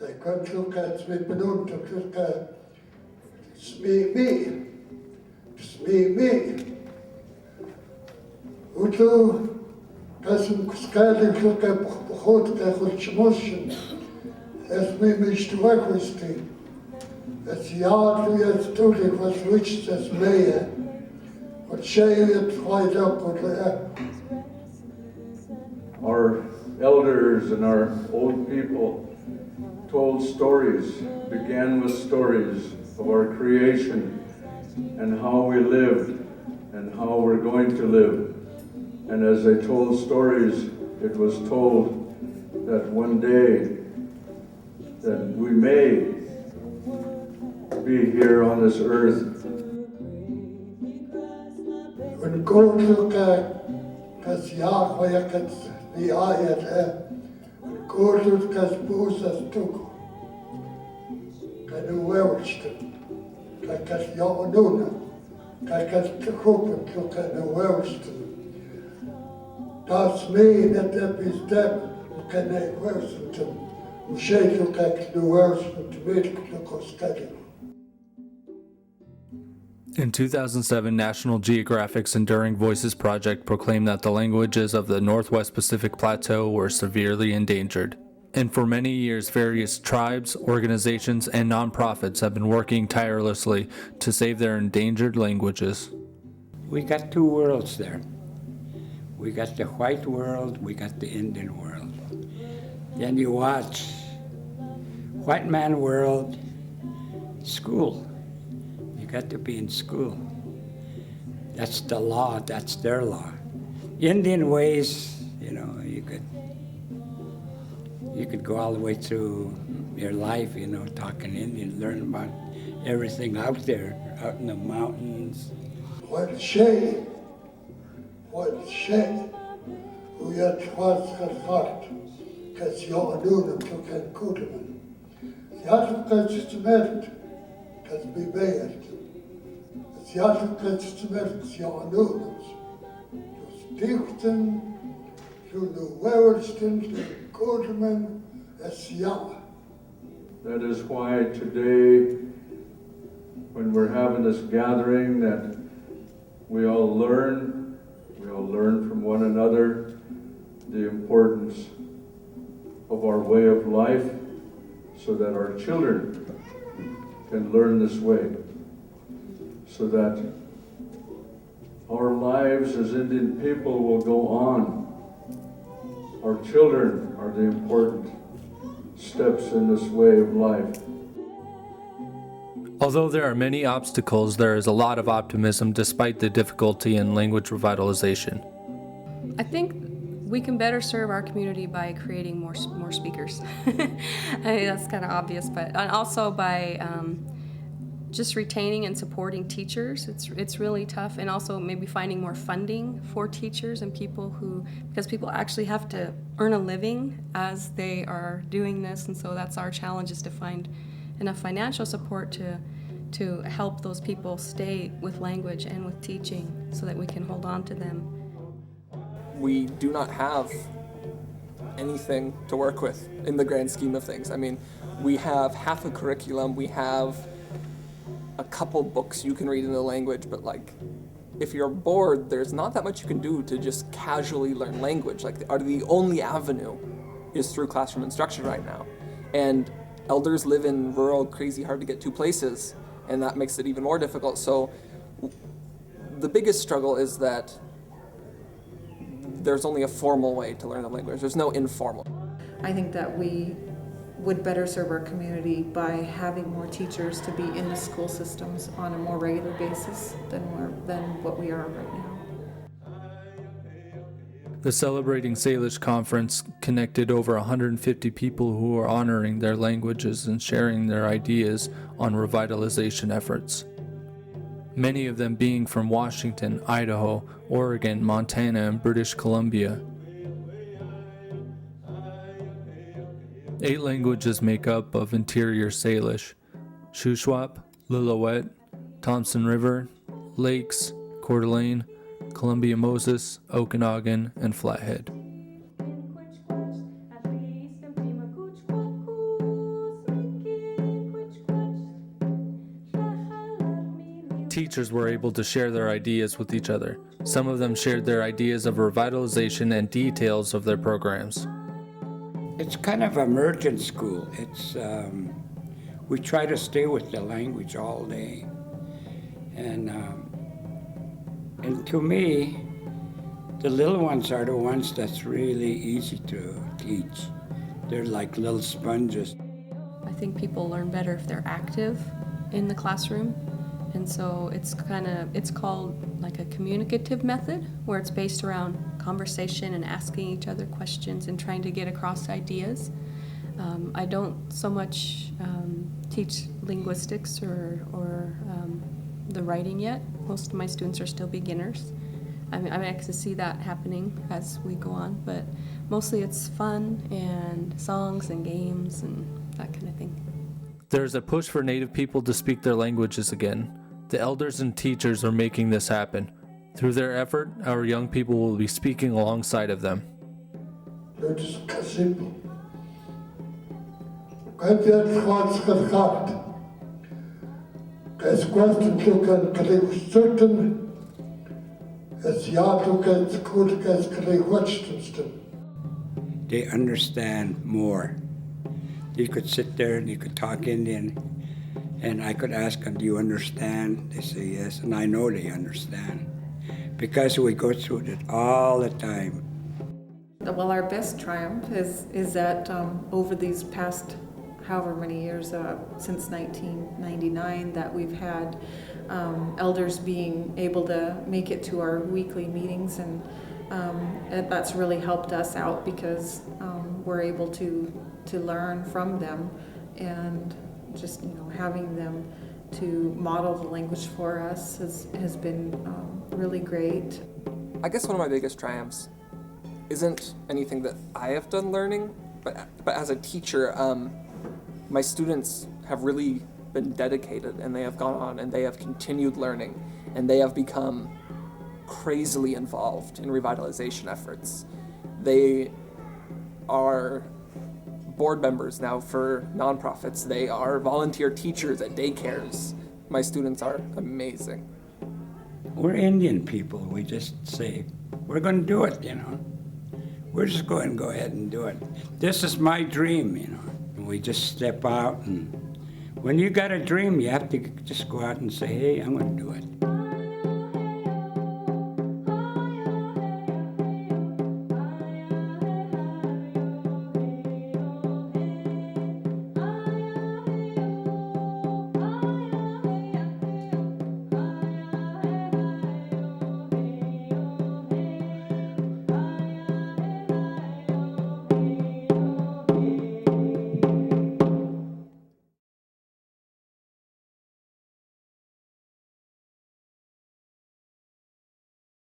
They kan klokka sme benut och klokka smee me. Utu kasum skali klokka pochodka hulchmoschen. Es me mishtuakosti. Es ja du jetzt tuli was witcht das mehr. Und shay it right up with Our elders and our old people told stories, began with stories of our creation and how we lived and how we're going to live. And as they told stories, it was told that one day that we may be here on this earth. When God look at kas Yahweh kas the ayat God look kas Moses took. Kan uwelsten. Kas Yahweh kas tekopen kan uwelsten. Das me dat is dem kan uwelsten. Mshaytu kan uwelsten to make the In 2007, National Geographic's Enduring Voices project proclaimed that the languages of the Northwest Pacific Plateau were severely endangered. And for many years, various tribes, organizations, and nonprofits have been working tirelessly to save their endangered languages. We got two worlds there. We got the white world, we got the Indian world. Then you watch white man world, school. Got to be in school. That's the law, that's their law. Indian ways, you could go all the way through your life, talking Indian, learn about everything out there, out in the mountains. What a shame. We had twice got hot, because you're doing to get good. The other countries meant, because we made. Ja, testament ja nodig. Dus dichten, zo de welsten, de kodemen, es ja. That is why today, when we're having this gathering, that we all learn from one another the importance of our way of life so that our children can learn this way. So that our lives as Indian people will go on. Our children are the important steps in this way of life. Although there are many obstacles, there is a lot of optimism despite the difficulty in language revitalization. I think we can better serve our community by creating more speakers. I mean, that's kind of obvious, but and also by just retaining and supporting teachers. It's really tough, and also maybe finding more funding for teachers and because people actually have to earn a living as they are doing this, and so that's our challenge, is to find enough financial support to help those people stay with language and with teaching so that we can hold on to them. We do not have anything to work with in the grand scheme of things. I mean, we have half a curriculum, we have a couple books you can read in the language, but if you're bored, there's not that much you can do to just casually learn language. The only avenue is through classroom instruction right now. And elders live in rural, crazy, hard to get to places, and that makes it even more difficult. So the biggest struggle is that there's only a formal way to learn the language. There's no informal. I think that we would better serve our community by having more teachers to be in the school systems on a more regular basis than what we are right now. The Celebrating Salish Conference connected over 150 people who are honoring their languages and sharing their ideas on revitalization efforts. Many of them being from Washington, Idaho, Oregon, Montana, and British Columbia. 8 languages make up of Interior Salish: Shuswap, Lillooet, Thompson River, Lakes, Coeur d'Alene, Columbia Moses, Okanagan, and Flathead. Teachers were able to share their ideas with each other. Some of them shared their ideas of revitalization and details of their programs. It's kind of emergent school. We try to stay with the language all day. And to me, the little ones are the ones that's really easy to teach. They're like little sponges. I think people learn better if they're active in the classroom. And so it's called like a communicative method, where it's based around conversation and asking each other questions and trying to get across ideas. I don't so much teach linguistics or the writing yet. Most of my students are still beginners. I can see that happening as we go on, but mostly it's fun and songs and games and that kind of thing. There is a push for Native people to speak their languages again. The elders and teachers are making this happen. Through their effort, our young people will be speaking alongside of them. It's simple. Heb je het Frans gehad? Es question to can create certain as ja to can good as create Western. They understand more. You could sit there and you could talk Indian, and I could ask them, do you understand? They say yes, and I know they understand, because we go through it all the time. Well, our best triumph is that over these past however many years, since 1999, that we've had elders being able to make it to our weekly meetings, and that's really helped us out because we're able to learn from them, and just having them to model the language for us has been really great. I guess one of my biggest triumphs isn't anything that I have done learning, but as a teacher, my students have really been dedicated, and they have gone on and they have continued learning, and they have become crazily involved in revitalization efforts. They are board members now for nonprofits. They are volunteer teachers at daycares. My students are amazing. We're Indian people. We just say, we're going to do it, We're just going to go ahead and do it. This is my dream, And we just step out, and when you got a dream, you have to just go out and say, hey, I'm going to do it.